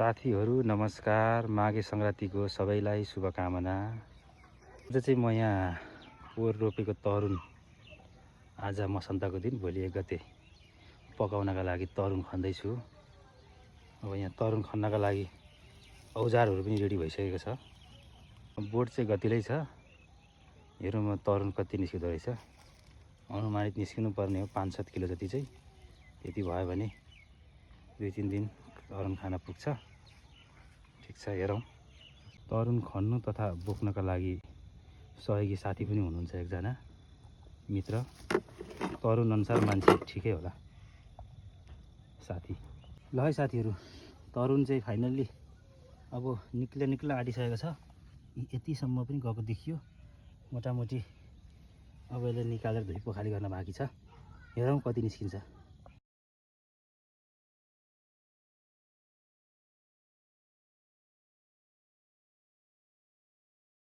साथीहरू नमस्कार। माघे सङ्क्रान्तिको सबैलाई शुभकामना। आज चाहिँ म यहाँ पोहोर रोपेको तरुन आज मसन्तको दिन भोलि 1 गते पकाउनका लागि तरुन खन्दैछु। अब यहाँ तरुन खन्नका लागि औजारहरू पनि रेडी भइसकेको छ। बोट चाहिँ गतिलै छ। हेरौँ म तरुन कति निस्किँदो रहेछ। अनुमानित निस्किनु पर्ने हो 5-7 किलो जति चाहिँ। यति भयो भने 2-3 दिन तरुन खान पुग्छ। ठिक छ, हेरौँ। तरुन खन्नु तथा बोक्नका लागि सहयोगी साथी पनि हुनुहुन्छ एकजना मित्र। तरुन अनुसार मान्छे ठिकै होला साथी। ल है साथीहरू, तरुन चाहिँ फाइनल्ली अब निक्ल आँटिसकेको छ। यतिसम्म पनि गएको देखियो। मोटामोटी अब यसलाई निकालेर धोइ पोखाली गर्न बाँकी छ। हेरौँ कति निस्किन्छ।